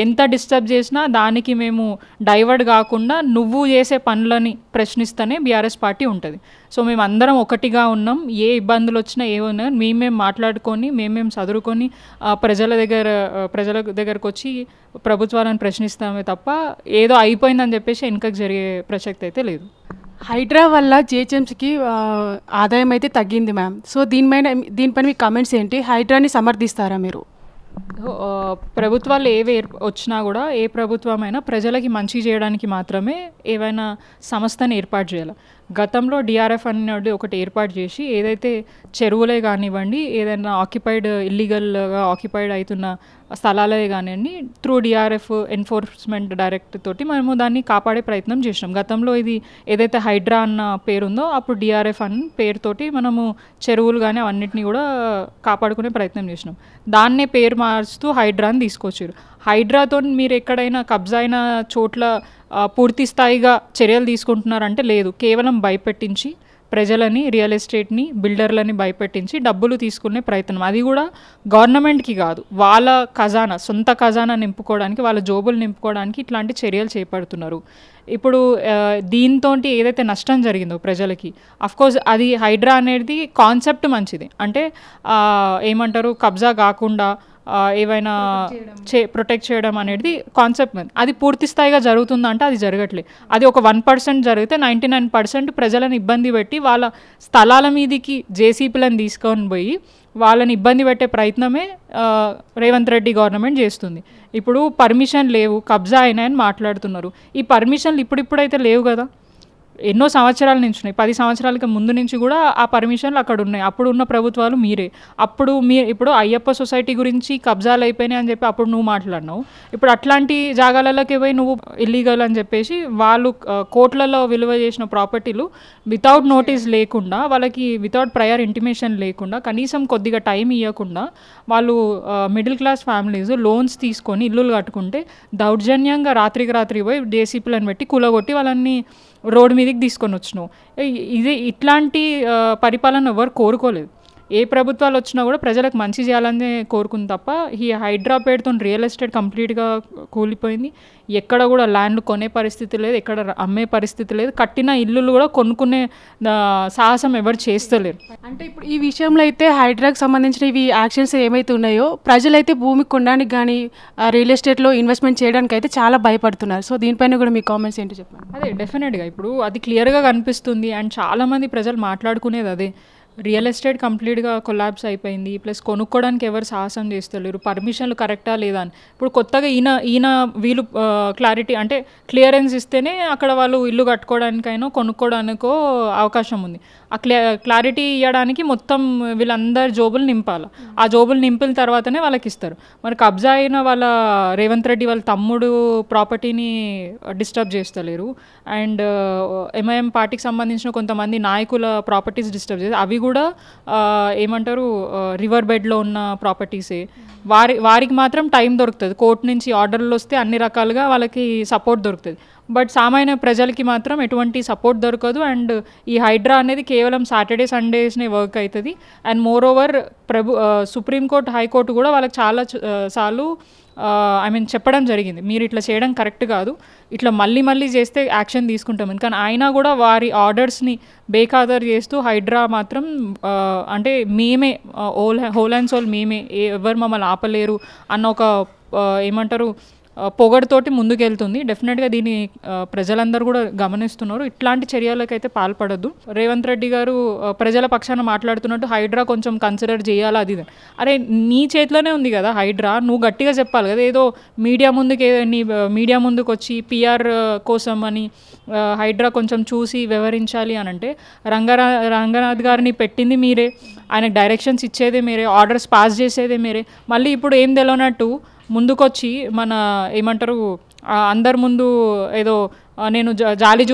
ఎంత డిస్టర్బ్ చేసినా దానికి మేము డైవర్ట్ కాకుండా నువ్వు చేసే పనులని ప్రశ్నిస్తేనే బీఆర్ఎస్ పార్టీ ఉంటుంది. సో మేము అందరం ఒకటిగా ఉన్నాం. ఏ ఇబ్బందులు వచ్చినా ఏమన్నా మేమేం మాట్లాడుకొని మేమేం చదువుకొని ప్రజల దగ్గరకు వచ్చి ప్రభుత్వాలను ప్రశ్నిస్తామే తప్ప ఏదో అయిపోయిందని చెప్పేసి వెనుకకు జరిగే ప్రసక్తి అయితే లేదు.
హైడ్రా వల్ల జిహెచ్ఎంసీకి ఆదాయం అయితే తగ్గింది మ్యామ్. సో దీనిపైన మీ కామెంట్స్ ఏంటి? హైడ్రాని సమర్థిస్తారా మీరు?
ప్రభుత్వాలు ఏవి వచ్చినా కూడా ఏ ప్రభుత్వమైనా ప్రజలకి మంచి చేయడానికి మాత్రమే ఏవైనా సంస్థని ఏర్పాటు చేయాలి. గతంలో డిఆర్ఎఫ్ అనేది ఒకటి ఏర్పాటు చేసి ఏదైతే చెరువులే కానివ్వండి, ఏదైనా ఇల్లీగల్గా ఆక్యుపైడ్ అవుతున్న స్థలాలే కానివ్వండి, త్రూ డిఆర్ఎఫ్ ఎన్ఫోర్స్మెంట్ డైరెక్ట్ తోటి మనము దాన్ని కాపాడే ప్రయత్నం చేసినాం. గతంలో ఇది ఏదైతే హైడ్రా అన్న పేరుందో అప్పుడు డిఆర్ఎఫ్ అన్న పేరుతోటి మనము చెరువులు కానీ అవన్నిటిని కూడా కాపాడుకునే ప్రయత్నం చేసినాం. దాన్నే పేరు మార్చుతూ హైడ్రాని తీసుకొచ్చారు. హైడ్రాతో మీరు ఎక్కడైనా కబ్జా అయిన చోట్ల పూర్తి స్థాయిగా చర్యలు తీసుకుంటున్నారంటే లేదు. కేవలం భయపెట్టించి ప్రజలని, రియల్ ఎస్టేట్ని, బిల్డర్లని భయపెట్టించి డబ్బులు తీసుకునే ప్రయత్నం, అది కూడా గవర్నమెంట్కి కాదు, వాళ్ళ ఖజానా, సొంత ఖజానా నింపుకోవడానికి, వాళ్ళ జోబులు నింపుకోవడానికి ఇట్లాంటి చర్యలు చేపడుతున్నారు. ఇప్పుడు దీంతో ఏదైతే నష్టం జరిగిందో ప్రజలకి, అఫ్కోర్స్ అది హైడ్రా అనేది కాన్సెప్ట్ మంచిది, అంటే ఏమంటారు కబ్జా కాకుండా ఏవైనా ప్రొటెక్ట్ చేయడం అనేది కాన్సెప్ట్. అది పూర్తి స్థాయిగా జరుగుతుందంటే అది జరగట్లేదు. అది ఒక 1% జరిగితే 99% ప్రజలను ఇబ్బంది పెట్టి వాళ్ళ స్థలాల మీదకి జేసీపీలను తీసుకొని పోయి వాళ్ళని ఇబ్బంది పెట్టే ప్రయత్నమే రేవంత్ రెడ్డి గవర్నమెంట్ చేస్తుంది. ఇప్పుడు పర్మిషన్ లేవు, కబ్జా అయినాయని మాట్లాడుతున్నారు. ఈ పర్మిషన్లు ఇప్పుడైతే లేవు కదా, ఎన్నో సంవత్సరాల నుంచి ఉన్నాయి. 10 సంవత్సరాలకి ముందు నుంచి కూడా ఆ పర్మిషన్లు అక్కడ ఉన్నాయి. అప్పుడు ఉన్న ప్రభుత్వాలు మీరే. ఇప్పుడు అయ్యప్ప సొసైటీ గురించి కబ్జాలు అయిపోయినాయి అని చెప్పి అప్పుడు నువ్వు మాట్లాడినావు. ఇప్పుడు అట్లాంటి జాగాలలోకి పోయి నువ్వు ఇల్లీగల్ అని చెప్పేసి వాళ్ళు కోట్లలో విలువ చేసిన ప్రాపర్టీలు వితౌట్ నోటీస్ లేకుండా, వాళ్ళకి వితౌట్ ప్రయర్ ఇంటిమేషన్ లేకుండా, కనీసం కొద్దిగా టైం ఇవ్వకుండా వాళ్ళు మిడిల్ క్లాస్ ఫ్యామిలీస్ లోన్స్ తీసుకొని ఇల్లులు కట్టుకుంటే దౌర్జన్యంగా రాత్రికి రాత్రి పోయి జేసీపీలను పెట్టి కూలగొట్టి వాళ్ళని రోడ్డు మీదకి తీసుకొని వచ్చినావు. ఇట్లాంటి పరిపాలన ఎవరు కోరుకోలేదు. ఏ ప్రభుత్వాలు వచ్చినా కూడా ప్రజలకు మంచి చేయాలని కోరుకుంది తప్ప ఈ హైడ్రా పేరుతో రియల్ ఎస్టేట్ కంప్లీట్గా కూలిపోయింది. ఎక్కడ కూడా ల్యాండ్ కొనే పరిస్థితి లేదు, ఎక్కడ అమ్మే పరిస్థితి లేదు, కట్టిన ఇల్లులు కూడా కొనుక్కునే సాహసం ఎవరు చేస్తలేరు.
అంటే ఇప్పుడు ఈ విషయంలో అయితే హైడ్రాకి సంబంధించిన ఇవి యాక్షన్స్ ఏమైతే ఉన్నాయో ప్రజలైతే భూమి కొనడానికి కానీ రియల్ ఎస్టేట్లో ఇన్వెస్ట్మెంట్ చేయడానికి అయితే చాలా భయపడుతున్నారు. సో దీనిపైన కూడా మీ కామెంట్స్ ఏంటో చెప్పండి.
అదే డెఫినెట్గా ఇప్పుడు అది క్లియర్గా కనిపిస్తుంది. అండ్ చాలామంది ప్రజలు మాట్లాడుకునేది అదే, రియల్ ఎస్టేట్ కంప్లీట్గా కొలాబ్స్ అయిపోయింది, ప్లస్ కొనుక్కోవడానికి ఎవరు సాహసం చేస్తలేరు, పర్మిషన్లు కరెక్టా లేదా అని. ఇప్పుడు కొత్తగా ఈయన వీళ్ళు క్లారిటీ అంటే క్లియరెన్స్ ఇస్తేనే అక్కడ వాళ్ళు ఇల్లు కట్టుకోవడానికైనా కొనుక్కోవడానికో అవకాశం ఉంది. ఆ క్లారిటీ ఇవ్వడానికి మొత్తం వీళ్ళందరి జోబులు నింపాలి. ఆ జోబులు నింపిన తర్వాతనే వాళ్ళకి ఇస్తారు. మరి కబ్జా అయిన వాళ్ళ రేవంత్ రెడ్డి వాళ్ళ తమ్ముడు ప్రాపర్టీని డిస్టర్బ్ చేస్తలేరు. అండ్ ఎంఐఎం పార్టీకి సంబంధించిన కొంతమంది నాయకుల ప్రాపర్టీస్ డిస్టర్బ్ చేస్తారు. అవి కూడా ఏమంటారు రివర్ బెడ్లో ఉన్న ప్రాపర్టీసే. వారికి మాత్రం టైం దొరుకుతుంది, కోర్టు నుంచి ఆర్డర్లు వస్తే అన్ని రకాలుగా వాళ్ళకి సపోర్ట్ దొరుకుతుంది. బట్ సామాన్య ప్రజలకి మాత్రం ఎటువంటి సపోర్ట్ దొరకదు. అండ్ ఈ హైడ్రా అనేది కేవలం సాటర్డే సండేస్నే వర్క్ అవుతుంది. And more over supreme court, high court కూడా వాళ్ళకి చాలా సార్లు చెప్పడం జరిగింది, మీరు ఇట్లా చేయడం కరెక్ట్ కాదు, ఇట్లా మళ్ళీ చేస్తే యాక్షన్ తీసుకుంటామని. కానీ అయినా కూడా వారి ఆర్డర్స్ని బేఖాతరు చేస్తూ హైడ్రా మాత్రం అంటే మేమే హోల్ అండ్ సోల్ మేమే, ఎవరు మమ్మల్ని ఆపలేరు అన్న ఒక ఏమంటారు పొగడుతోటి ముందుకెళ్తుంది. డెఫినెట్గా దీన్ని ప్రజలందరూ కూడా గమనిస్తున్నారు. ఇట్లాంటి చర్యలకైతే పాల్పడద్దు. రేవంత్ రెడ్డి గారు ప్రజల పక్షాన మాట్లాడుతున్నట్టు హైడ్రా కొంచెం కన్సిడర్ చేయాలా అది. అరే నీ చేతిలోనే ఉంది కదా హైడ్రా, నువ్వు గట్టిగా చెప్పాలి కదా. ఏదో మీడియా ముందుకు వచ్చి పిఆర్ కోసం అని హైడ్రా కొంచెం చూసి వివరించాలి అని అంటే రంగనాథ్ గారిని పెట్టింది మీరే, ఆయనకు డైరెక్షన్స్ ఇచ్చేదే మీరే, ఆర్డర్స్ పాస్ చేసేదే మీరే. మళ్ళీ ఇప్పుడు ఏం తెలియనట్టు ముందుకొచ్చి మన ఏమంటారు అందరి ముందు ఏదో నేను జాలి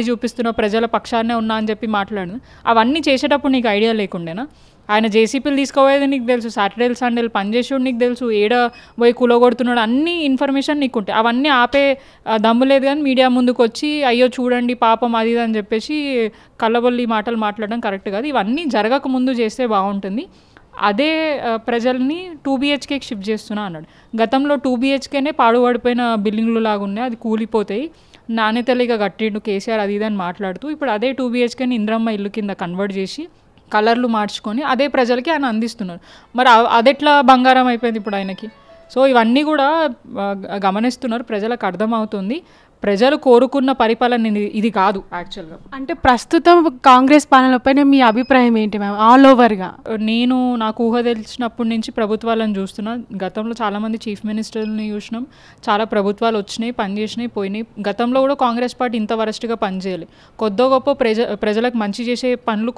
చూపిస్తున్నా ప్రజల పక్షాన్నే ఉన్నా అని చెప్పి మాట్లాడు. అవన్నీ చేసేటప్పుడు నీకు ఐడియా లేకుండేనా? ఆయన జేసీపీలు తీసుకోవేది నీకు తెలుసు, సాటర్డేలు సండేలు పనిచేసాడు నీకు తెలుసు, ఏడ పోయి కూలగొడుతున్నాడు, అన్ని ఇన్ఫర్మేషన్ నీకు ఉంటాయి. అవన్నీ ఆపే దమ్ము లేదు. కానీ మీడియా ముందుకు వచ్చి అయ్యో చూడండి పాపం అది అని చెప్పేసి కళ్ళబొల్లి మాటలు మాట్లాడడం కరెక్ట్ కాదు. ఇవన్నీ జరగక ముందు చేస్తే బాగుంటుంది. అదే ప్రజల్ని 2BHKకి షిఫ్ట్ చేస్తున్నా అన్నాడు. గతంలో 2BHKనే పాడుపడిపోయిన బిల్డింగ్లు లాగా ఉన్నాయి, అది కూలిపోతాయి, నాణ్యతలిగా కట్టిండు కేసీఆర్ అది ఇది అని మాట్లాడుతూ ఇప్పుడు అదే 2BHKని ఇంద్రమ్మ ఇల్లు కింద కన్వర్ట్ చేసి కలర్లు మార్చుకొని అదే ప్రజలకి ఆయన అందిస్తున్నారు. మరి అదెట్లా బంగారం అయిపోయింది ఇప్పుడు ఆయనకి? సో ఇవన్నీ కూడా గమనిస్తున్నారు, ప్రజలకు అర్థమవుతుంది. ప్రజలు కోరుకున్న పరిపాలన ఇది కాదు యాక్చువల్గా.
అంటే ప్రస్తుతం కాంగ్రెస్ పాలనపైన మీ అభిప్రాయం ఏంటి మ్యామ్ ఆల్ ఓవర్గా?
నేను నాకు ఊహ తెలిసినప్పటి నుంచి ప్రభుత్వాలను చూస్తున్నా. గతంలో చాలామంది చీఫ్ మినిస్టర్ని చూసినాం, చాలా ప్రభుత్వాలు వచ్చినాయి, పనిచేసినాయి, పోయినాయి. గతంలో కూడా కాంగ్రెస్ పార్టీ ఇంత వరస్ట్గా పనిచేయాలి. కొద్దో గొప్ప ప్రజలకు మంచి చేసే పనులు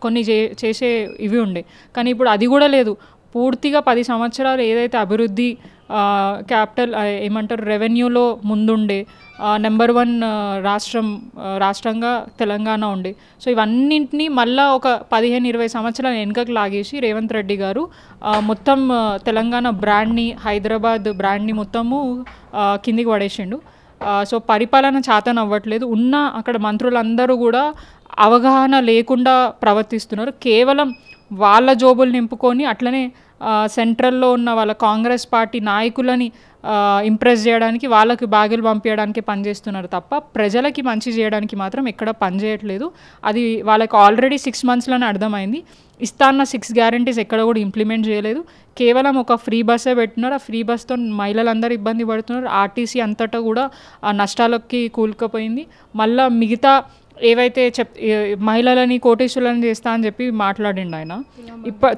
కొన్ని చేసే ఇవి ఉండే, కానీ ఇప్పుడు అది కూడా లేదు. పూర్తిగా 10 సంవత్సరాలు ఏదైతే అభివృద్ధి క్యాపిటల్ ఏమంటారు రెవెన్యూలో ముందుండే నెంబర్ 1 రాష్ట్రంగా తెలంగాణ ఉండే. సో ఇవన్నింటినీ మళ్ళీ ఒక 15-20 సంవత్సరాలు వెనుకకు లాగేసి రేవంత్ రెడ్డి గారు మొత్తం తెలంగాణ బ్రాండ్ని, హైదరాబాద్ బ్రాండ్ని మొత్తము కిందికి పడేసిండు. సో పరిపాలన చాతన అవ్వట్లేదు. ఉన్న అక్కడ మంత్రులందరూ కూడా అవగాహన లేకుండా ప్రవర్తిస్తున్నారు. కేవలం వాళ్ళ జోబులు నింపుకొని అట్లనే సెంట్రల్లో ఉన్న వాళ్ళ కాంగ్రెస్ పార్టీ నాయకులని ఇంప్రెస్ చేయడానికి, వాళ్ళకి బ్యాగులు పంపించడానికి పనిచేస్తున్నారు తప్ప ప్రజలకి మంచి చేయడానికి మాత్రం ఎక్కడ పనిచేయట్లేదు. అది వాళ్ళకి ఆల్రెడీ 6 monthsలోనే అర్థమైంది. ఇస్తాన్న 6 గ్యారంటీస్ ఎక్కడ కూడా ఇంప్లిమెంట్ చేయలేదు. కేవలం ఒక ఫ్రీ బస్సే పెట్టినారు. ఆ ఫ్రీ బస్తో మహిళలందరూ ఇబ్బంది పడుతున్నారు. ఆర్టీసీ అంతటా కూడా నష్టాలకి కూలుకుపోయింది. మళ్ళీ మిగతా ఏవైతే మహిళలని కోటేశ్వరులను చేస్తా అని చెప్పి మాట్లాడిండు ఆయన.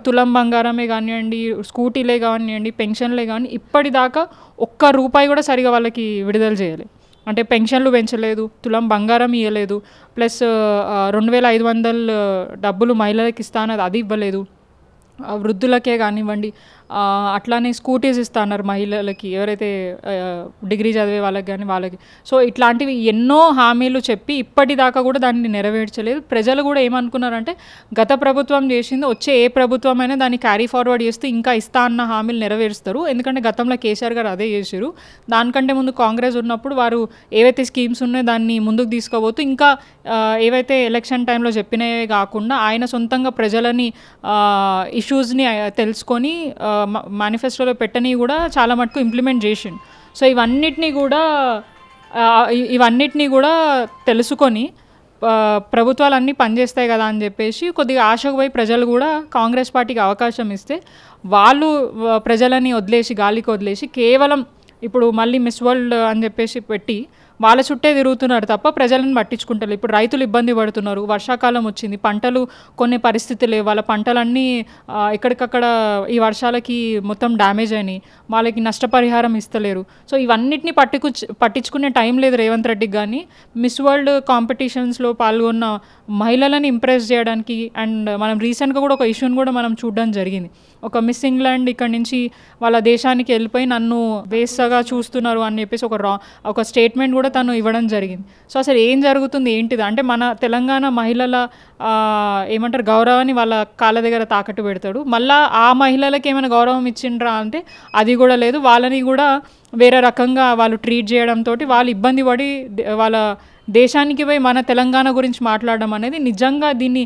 తులం బంగారమే కానివ్వండి, స్కూటీలే కానివ్వండి, పెన్షన్లే కానీ ఇప్పటిదాకా ₹1 కూడా సరిగా వాళ్ళకి విడుదల చేయలేదు. అంటే పెన్షన్లు పెంచలేదు, తులం బంగారం ఇవ్వలేదు, ప్లస్ 2500 డబ్బులు మహిళలకు ఇస్తానది అది ఇవ్వలేదు. వృద్ధులకే కానివ్వండి, అట్లానే స్కూటీస్ ఇస్తున్నారు మహిళలకి, ఎవరైతే డిగ్రీ చదివే వాళ్ళకి కానీ వాళ్ళకి. సో ఇట్లాంటివి ఎన్నో హామీలు చెప్పి ఇప్పటిదాకా కూడా దాన్ని నెరవేర్చలేదు. ప్రజలు కూడా ఏమనుకున్నారంటే గత ప్రభుత్వం చేసింది వచ్చే ఏ ప్రభుత్వం అయినా దాన్ని క్యారీ ఫార్వర్డ్ చేస్తూ ఇంకా ఇస్తా అన్న హామీలు నెరవేరుస్తారు. ఎందుకంటే గతంలో కేసీఆర్ గారు అదే చేశారు. దానికంటే ముందు కాంగ్రెస్ ఉన్నప్పుడు వారు ఏవైతే స్కీమ్స్ ఉన్నాయో దాన్ని ముందుకు తీసుకోబోతూ ఇంకా ఏవైతే ఎలక్షన్ టైంలో చెప్పినవే కాకుండా ఆయన సొంతంగా ప్రజలని ఇష్యూస్ని తెలుసుకొని మేనిఫెస్టోలో పెట్టని కూడా చాలా మటుకు ఇంప్లిమెంట్ చేసిండు. సో ఇవన్నిటినీ కూడా తెలుసుకొని ప్రభుత్వాలన్నీ పనిచేస్తాయి కదా అని చెప్పేసి కొద్దిగా ఆశకు పోయి ప్రజలు కూడా కాంగ్రెస్ పార్టీకి అవకాశం ఇస్తే వాళ్ళు ప్రజలని గాలికి వదిలేసి కేవలం ఇప్పుడు మళ్ళీ మిస్ వరల్డ్ అని చెప్పేసి పెట్టి వాళ్ళ చుట్టే తిరుగుతున్నారు తప్ప ప్రజలను పట్టించుకుంటారు. ఇప్పుడు రైతులు ఇబ్బంది పడుతున్నారు, వర్షాకాలం వచ్చింది, పంటలు కొన్ని పరిస్థితులు లేవు, వాళ్ళ పంటలన్నీ ఎక్కడికక్కడ ఈ వర్షాలకి మొత్తం డ్యామేజ్ అయినాయి, వాళ్ళకి నష్టపరిహారం ఇస్తలేరు. సో ఇవన్నిటిని పట్టించుకునే టైం లేదు రేవంత్ రెడ్డికి. కానీ మిస్ వరల్డ్ కాంపిటీషన్స్లో పాల్గొన్న మహిళలను ఇంప్రెస్ చేయడానికి అండ్ మనం రీసెంట్గా కూడా ఒక ఇష్యూని కూడా మనం చూడడం జరిగింది. ఒక మిస్ ఇంగ్లాండ్ ఇక్కడ నుంచి వాళ్ళ దేశానికి వెళ్ళిపోయి నన్ను వేస్ట్గా చూస్తున్నారు అని చెప్పేసి ఒక స్టేట్మెంట్ కూడా తను ఇవ్వడం జరిగింది. సో అసలు ఏం జరుగుతుంది ఏంటిది అంటే మన తెలంగాణ మహిళల ఏమంటారు గౌరవాన్ని వాళ్ళ కాళ్ళ దగ్గర తాకట్టు పెడతాడు. మళ్ళీ ఆ మహిళలకి ఏమైనా గౌరవం ఇచ్చిండ్రా అంటే అది కూడా లేదు. వాళ్ళని కూడా వేరే రకంగా వాళ్ళు ట్రీట్ చేయడంతో వాళ్ళు ఇబ్బంది పడి వాళ్ళ దేశానికి పోయి మన తెలంగాణ గురించి మాట్లాడడం అనేది నిజంగా దీన్ని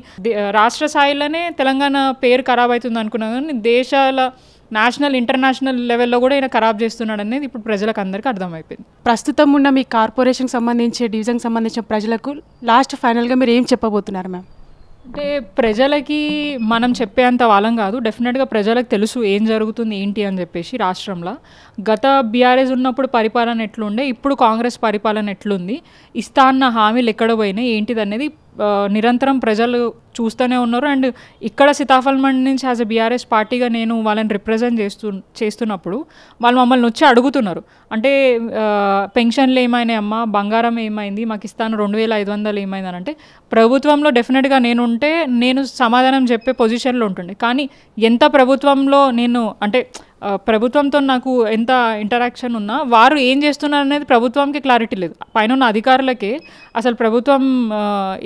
రాష్ట్ర స్థాయిలోనే తెలంగాణ పేరు ఖరాబ్ అవుతుంది అనుకున్నాను, కానీ దేశాల నేషనల్ ఇంటర్నేషనల్ లెవెల్లో కూడా ఈయన ఖరాబ్ చేస్తున్నాడు అనేది ఇప్పుడు ప్రజలకు అందరికీ అర్థమైపోయింది.
ప్రస్తుతం ఉన్న మీ కార్పొరేషన్కి సంబంధించి డివిజన్కి సంబంధించిన ప్రజలకు లాస్ట్ ఫైనల్గా మీరు ఏం చెప్పబోతున్నారు మ్యామ్?
అంటే ప్రజలకి మనం చెప్పేంత వాళ్ళం కాదు. డెఫినెట్గా ప్రజలకు తెలుసు ఏం జరుగుతుంది ఏంటి అని చెప్పేసి రాష్ట్రంలో. గత బీఆర్ఎస్ ఉన్నప్పుడు పరిపాలన ఎట్లుండే, ఇప్పుడు కాంగ్రెస్ పరిపాలన ఎట్లుంది, ఇస్తా అన్న హామీలు ఎక్కడ పోయినాయి ఏంటిది అనేది నిరంతరం ప్రజలు చూస్తూనే ఉన్నారు. అండ్ ఇక్కడ సీతాఫల్ మండి నుంచి యాజ్ ఎ బీఆర్ఎస్ పార్టీగా నేను వాళ్ళని రిప్రజెంట్ చేస్తున్నప్పుడు వాళ్ళు మమ్మల్ని వచ్చి అడుగుతున్నారు. అంటే పెన్షన్లు ఏమైనాయి అమ్మా, బంగారం ఏమైంది, మాకు ఇస్తాను 2500 ఏమైందని. అంటే ప్రభుత్వంలో డెఫినెట్గా నేను సమాధానం చెప్పే పొజిషన్లో ఉంటుండే. కానీ ఎంత ప్రభుత్వంలో నేను అంటే ప్రభుత్వంతో నాకు ఎంత ఇంటరాక్షన్ ఉన్నా వారు ఏం చేస్తున్నారు అనేది ప్రభుత్వంకి క్లారిటీ లేదు. పైన ఉన్న అధికారులకే అసలు ప్రభుత్వం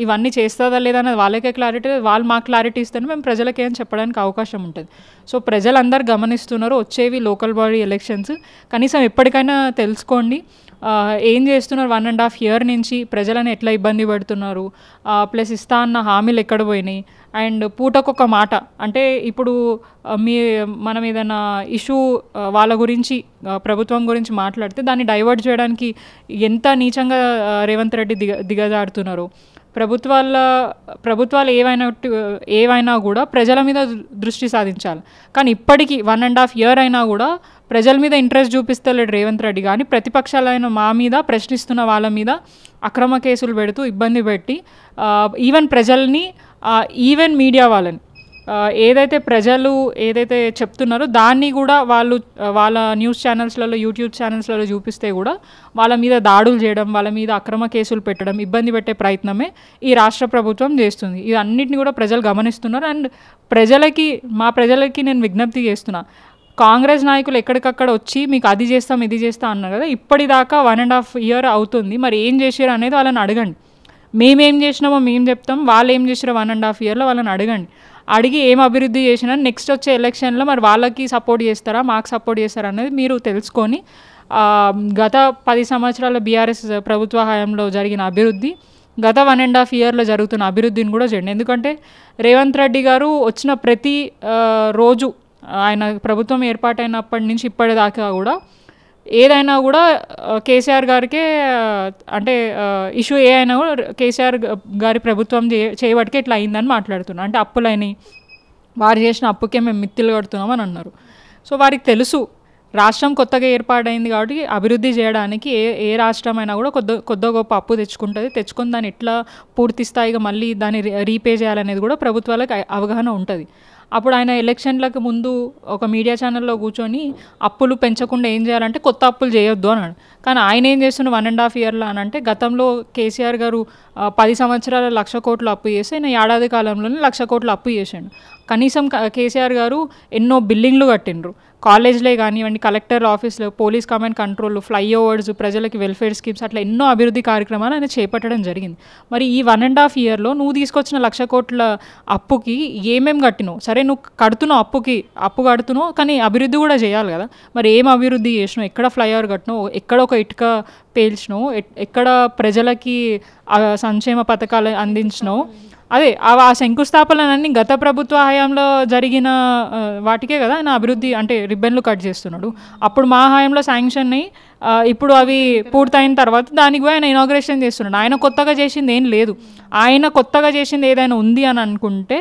ఇవన్నీ చేస్తుందా లేదా అనేది వాళ్ళకే క్లారిటీ లేదు. వాళ్ళు మాకు క్లారిటీ ఇస్తేనే మేము ప్రజలకి ఏం చెప్పడానికి అవకాశం ఉంటుంది. సో ప్రజలందరూ గమనిస్తున్నారు. వచ్చేవి లోకల్ బాడీ ఎలక్షన్స్, కనీసం ఎప్పటికైనా తెలుసుకోండి ఏం చేస్తున్నారు. 1.5 year నుంచి ప్రజలను ఎట్లా ఇబ్బంది పెడుతున్నారు, ప్లస్ ఇస్తా అన్న హామీలు ఎక్కడ పోయినాయి. అండ్ పూటకొక మాట అంటే ఇప్పుడు మనం ఏదైనా ఇష్యూ వాళ్ళ గురించి ప్రభుత్వం గురించి మాట్లాడితే దాన్ని డైవర్ట్ చేయడానికి ఎంత నీచంగా రేవంత్ రెడ్డి దిగజారుతున్నారు. ప్రభుత్వాలు ఏవైనా కూడా ప్రజల మీద దృష్టి సాధించాలి. కానీ ఇప్పటికీ 1.5 year అయినా కూడా ప్రజల మీద ఇంట్రెస్ట్ చూపిస్తలేడు రేవంత్ రెడ్డి. కానీ ప్రతిపక్షాలైన మా మీద ప్రశ్నిస్తున్న వాళ్ళ మీద అక్రమ కేసులు పెడుతూ ఇబ్బంది పెట్టి ఈవెన్ ప్రజల్ని ఈవెన్ మీడియా వాళ్ళని ప్రజలు ఏదైతే చెప్తున్నారో దాన్ని కూడా వాళ్ళ న్యూస్ ఛానల్స్లలో యూట్యూబ్ ఛానల్స్లలో చూపిస్తే కూడా వాళ్ళ మీద దాడులు చేయడం, వాళ్ళ మీద అక్రమ కేసులు పెట్టడం, ఇబ్బంది పెట్టే ప్రయత్నమే ఈ రాష్ట్ర ప్రభుత్వం చేస్తుంది. ఇవన్నిటిని కూడా ప్రజలు గమనిస్తున్నారు. అండ్ మా ప్రజలకి నేను విజ్ఞప్తి చేస్తున్నా, కాంగ్రెస్ నాయకులు ఎక్కడికక్కడ వచ్చి మీకు అది చేస్తాం ఇది చేస్తాం అన్నారు కదా, ఇప్పటిదాకా 1.5 year అవుతుంది. మరి ఏం చేశారు అనేది వాళ్ళని అడగండి. మేమేం చేసినామో మేము చెప్తాం, వాళ్ళు ఏం చేసారో 1.5 yearలో వాళ్ళని అడగండి. అడిగి ఏం అభివృద్ధి చేసినా నెక్స్ట్ వచ్చే ఎలక్షన్లో మరి వాళ్ళకి సపోర్ట్ చేస్తారా మాకు సపోర్ట్ చేస్తారా అనేది మీరు తెలుసుకొని గత 10 సంవత్సరాల బీఆర్ఎస్ ప్రభుత్వ హయాంలో జరిగిన అభివృద్ధి, గత 1.5 yearలో జరుగుతున్న అభివృద్ధిని కూడా చేయండి. ఎందుకంటే రేవంత్ రెడ్డి గారు వచ్చిన ప్రతి రోజు ఆయన ప్రభుత్వం ఏర్పాటైనప్పటి నుంచి ఇప్పటిదాకా కూడా ఏదైనా కూడా కేసీఆర్ గారికే అంటే ఇష్యూ ఏ అయినా కూడా కేసీఆర్ గారి ప్రభుత్వం చేయబట్టికే ఇట్లా అయిందని మాట్లాడుతున్నారు. అంటే అప్పులైనవి, వారు చేసిన అప్పుకే మేము మిత్తులు కడుతున్నామని అన్నారు. సో వారికి తెలుసు రాష్ట్రం కొత్తగా ఏర్పాటైంది కాబట్టి అభివృద్ధి చేయడానికి ఏ రాష్ట్రమైనా కూడా కొద్ది గొప్ప అప్పు తెచ్చుకుంటుంది. తెచ్చుకొని దాన్ని ఎట్లా పూర్తి స్థాయిగా మళ్ళీ దాన్ని రీపే చేయాలనేది కూడా ప్రభుత్వాలకు అవగాహన ఉంటుంది. అప్పుడు ఆయన ఎలక్షన్లకు ముందు ఒక మీడియా ఛానల్లో కూర్చొని అప్పులు పెంచకుండా ఏం చేయాలంటే కొత్త అప్పులు చేయొద్దు అన్నాడు. కానీ ఆయన ఏం చేస్తున్న 1.5 yearలో అని అంటే గతంలో కేసీఆర్ గారు 10 సంవత్సరాల 1,00,000 కోట్లు అప్పు చేసి ఆయన ఏడాది కాలంలోనే 1,00,000 కోట్లు అప్పు చేశాడు. కనీసం కేసీఆర్ గారు ఎన్నో బిల్డింగ్లు కట్టిండ్రు. కాలేజ్లే కానివ్వండి, కలెక్టర్ ఆఫీసులు, పోలీస్ కమాండ్ కంట్రోల్, ఫ్లైఓవర్స్, ప్రజలకి వెల్ఫేర్ స్కీమ్స్, అట్లా ఎన్నో అభివృద్ధి కార్యక్రమాలు ఆయన చేపట్టడం జరిగింది. మరి ఈ 1.5 yearలో నువ్వు తీసుకొచ్చిన 1,00,000 కోట్ల అప్పుకి ఏమేమి కట్టినావు? సరే నువ్వు కడుతున్నావు, అప్పు కడుతున్నావు, కానీ అభివృద్ధి కూడా చేయాలి కదా. మరి ఏం అభివృద్ధి చేసినావు? ఎక్కడ ఫ్లైఓవర్ కట్టినావు? ఎక్కడ ఒక ఇటుక పేల్చినావు? ఎక్కడ ప్రజలకి సంక్షేమ పథకాలు అందించినావు? అదే ఆ శంకుస్థాపనలన్నీ గత ప్రభుత్వ హయాంలో జరిగిన వాటికే కదా ఆయన అభివృద్ధి అంటే రిబ్బన్లు కట్ చేస్తున్నాడు. అప్పుడు మా హయాంలో శాంక్షన్ అయ్యి ఇప్పుడు అవి పూర్తయిన తర్వాత దానికి పోయి ఆయన ఇనాగ్రేషన్ చేస్తున్నాడు. ఆయన కొత్తగా చేసింది ఏం లేదు. ఆయన కొత్తగా చేసింది ఏదైనా ఉంది అని అనుకుంటే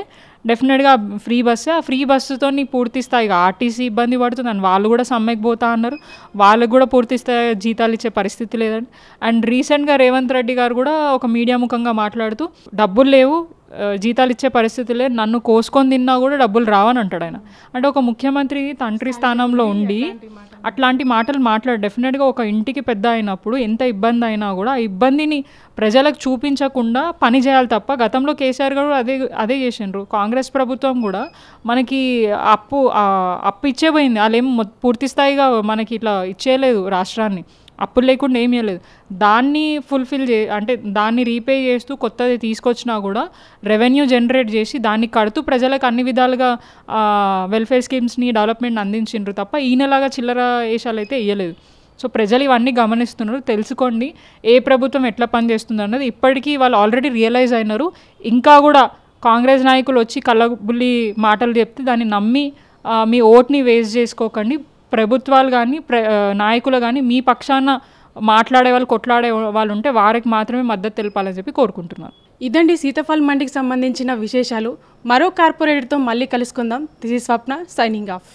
డెఫినెట్గా ఫ్రీ బస్సే. ఆ ఫ్రీ బస్సుతో పూర్తి స్థాయిగా ఆర్టీసీ ఇబ్బంది పడుతుంది. అండ్ వాళ్ళు కూడా సమ్మెకి పోతా అన్నారు. వాళ్ళకు కూడా పూర్తి స్థాయి జీతాలు ఇచ్చే పరిస్థితి లేదండి. అండ్ రీసెంట్గా రేవంత్ రెడ్డి గారు కూడా ఒక మీడియా ముఖంగా మాట్లాడుతూ డబ్బులు లేవు, జీతాలు ఇచ్చే పరిస్థితి లేదు, నన్ను కోసుకొని తిన్నా కూడా డబ్బులు రావని అంటాడు ఆయన. అంటే ఒక ముఖ్యమంత్రి తండ్రి స్థానంలో ఉండి అట్లాంటి మాటలు మాట్లాడు. డెఫినెట్గా ఒక ఇంటికి పెద్ద అయినప్పుడు ఎంత ఇబ్బంది అయినా కూడా ఆ ఇబ్బందిని ప్రజలకు చూపించకుండా పని చేయాలి తప్ప, గతంలో కేసీఆర్ గారు అదే చేసిండ్రు. కాంగ్రెస్ ప్రభుత్వం కూడా మనకి అప్పు ఇచ్చేపోయింది. వాళ్ళు ఏం పూర్తి స్థాయిగా మనకి ఇట్లా ఇచ్చేయలేదు రాష్ట్రాన్ని, అప్పులు లేకుండా ఏమీ లేదు. దాన్ని అంటే దాన్ని రీపే చేస్తూ కొత్తది తీసుకొచ్చినా కూడా రెవెన్యూ జనరేట్ చేసి దాన్ని కడుతూ ప్రజలకు అన్ని విధాలుగా వెల్ఫేర్ స్కీమ్స్ని డెవలప్మెంట్ అందించిండ్రు తప్ప ఈయనలాగా చిల్లర వేషాలు అయితే వేయలేదు. సో ప్రజలు ఇవన్నీ గమనిస్తున్నారు. తెలుసుకోండి ఏ ప్రభుత్వం ఎట్లా పనిచేస్తుంది అన్నది. ఇప్పటికీ వాళ్ళు ఆల్రెడీ రియలైజ్ అయినారు. ఇంకా కూడా కాంగ్రెస్ నాయకులు వచ్చి కళ్ళబుల్లి మాటలు చెప్తే దాన్ని నమ్మి మీ ఓట్ని వేస్ట్ చేసుకోకండి. ప్రభుత్వాలు కానీ నాయకులు కానీ మీ పక్షాన మాట్లాడే వాళ్ళు కొట్లాడే వాళ్ళు ఉంటే వారికి మాత్రమే మద్దతు తెలపాలని చెప్పి కోరుకుంటున్నాను.
ఇదండి సీతాఫల్ మండికి సంబంధించిన విశేషాలు. మరో కార్పొరేటర్తో మళ్ళీ కలుసుకుందాం. This is Swapna signing off.